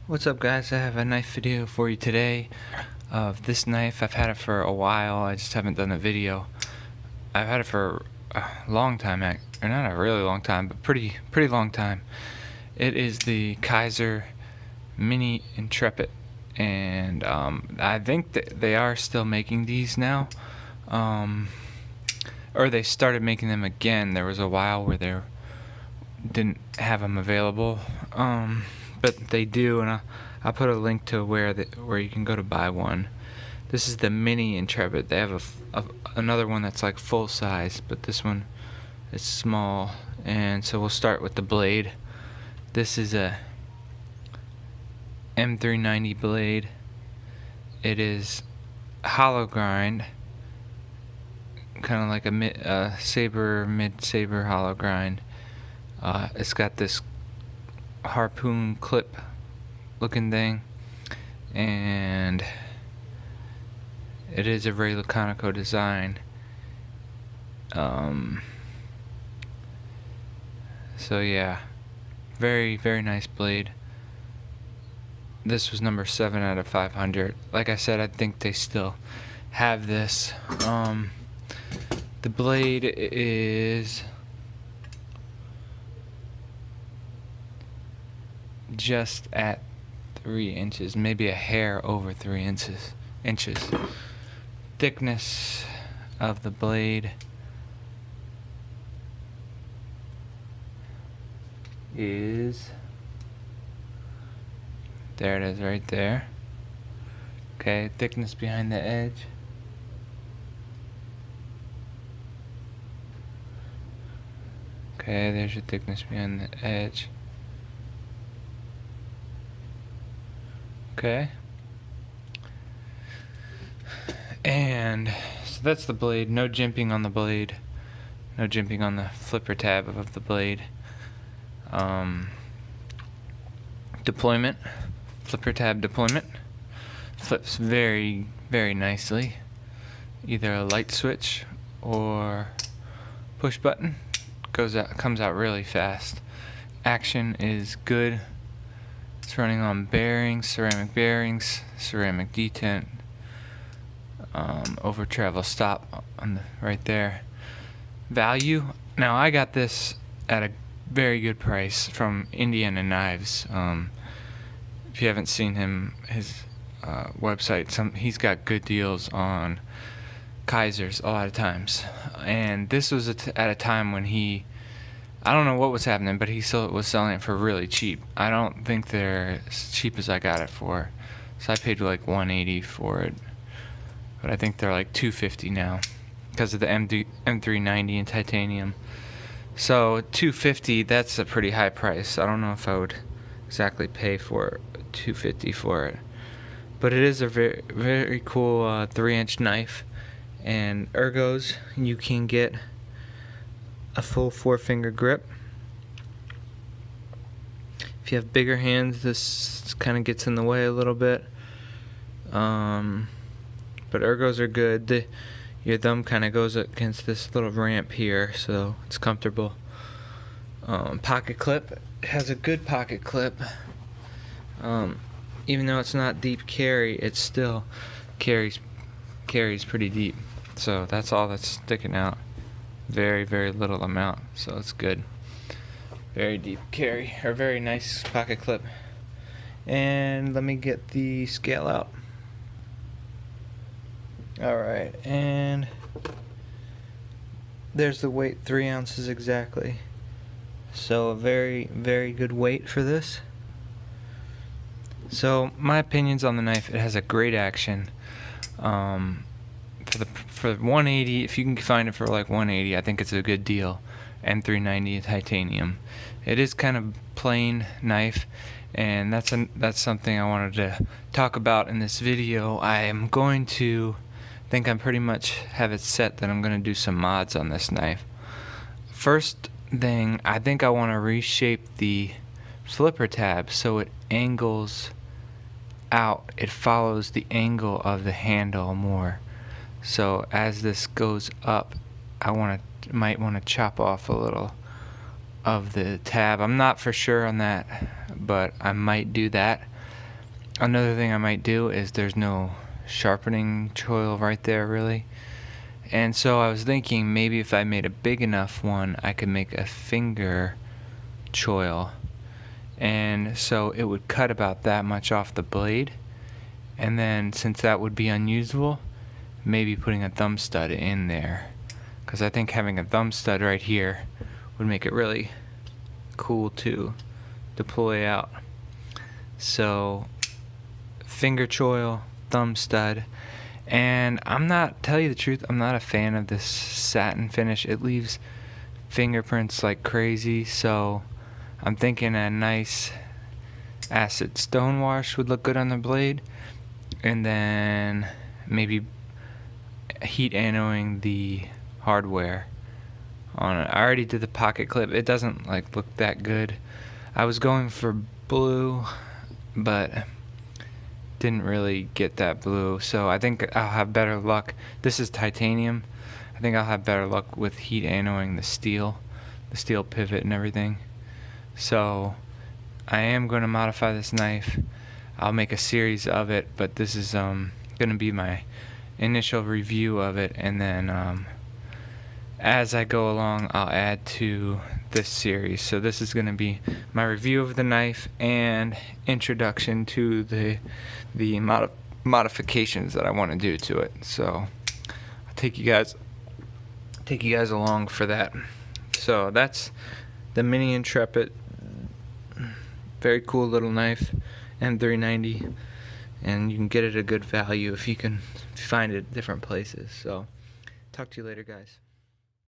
What's up, guys? I have a knife video for you today of this knife. I've had it for a while, I just haven't done a video. I've had it for a long time, or not a really long time, but pretty long time. It is the Kizer Mini Intrepid, and I think that they are still making these now, or they started making them again. There was a while where they didn't have them available, but they do, and I'll put a link to where you can go to buy one. This is the Mini Intrepid. They have another one that's like full size, but this one is small. And so we'll start with the blade. This is a M390 blade. It is hollow grind, kind of like a mid-saber hollow grind. It's got this harpoon clip looking thing, and it is a very laconico design. So yeah, very nice blade. This was number 7 out of 500. Like I said, I think they still have this. The blade is just at 3 inches, maybe a hair over 3 inches. Thickness of the blade is, there it is right there. Okay, thickness behind the edge, okay, there's your thickness behind the edge. Okay, and so that's the blade. No jimping on the blade, no jimping on the flipper tab of the blade. Deployment, flipper tab deployment, flips very nicely. Either a light switch or push button. Comes out really fast. Action is good. It's running on bearings, ceramic detent, over travel stop on the right there. Value. Now I got this at a very good price from Indiana Knives. If you haven't seen his website, he's got good deals on Kizers a lot of times. And this was at a time when I don't know what was happening, but he still was selling it for really cheap. I don't think they're as cheap as I got it for. So I paid like $180 for it, but I think they're like $250 now because of the M390 in titanium. So $250, that's a pretty high price. I don't know if I would exactly pay for $250 for it, but it is a very cool 3-inch knife. And ergos, you can get a full 4-finger grip. If you have bigger hands, this kind of gets in the way a little bit, but ergos are good. Your thumb kind of goes against this little ramp here, so it's comfortable. Pocket clip, it has a good pocket clip. Even though it's not deep carry, it still carries pretty deep. So that's all that's sticking out. Very little amount, so it's good. Very deep carry, or very nice pocket clip. And let me get the scale out. Alright, and there's the weight, 3 ounces exactly. So a very good weight for this. So my opinions on the knife: it has a great action. For 180, if you can find it for like 180, I think it's a good deal. M390 titanium. It is kind of plain knife, and that's something I wanted to talk about in this video. I'm pretty much have it set that I'm going to do some mods on this knife. First thing, I think I want to reshape the flipper tab so it angles out. It follows the angle of the handle more. So as this goes up, I might want to chop off a little of the tab. I'm not for sure on that, but I might do that. another thing I might do is there's no sharpening choil right there really. And so I was thinking maybe if I made a big enough one, I could make a finger choil. And so it would cut about that much off the blade. And then since that would be unusable, maybe putting a thumb stud in there. Because I think having a thumb stud right here would make it really cool to deploy out. So finger choil, thumb stud. And tell you the truth, I'm not a fan of this satin finish. It leaves fingerprints like crazy, so I'm thinking a nice acid stone wash would look good on the blade, and then maybe heat annoing the hardware on it. I already did the pocket clip. It doesn't like look that good. I was going for blue, but didn't really get that blue, so I think I'll have better luck. This is titanium. I think I'll have better luck with heat annoying the steel pivot and everything. So I am going to modify this knife. I'll make a series of it, but this is going to be my initial review of it, and then as I go along I'll add to this series. So this is going to be my review of the knife and introduction to the modifications that I want to do to it. So I'll take you guys along for that. So that's the mini Intrepid. Very cool little knife, M390, and you can get it at a good value if you can find it at different places. So talk to you later, guys.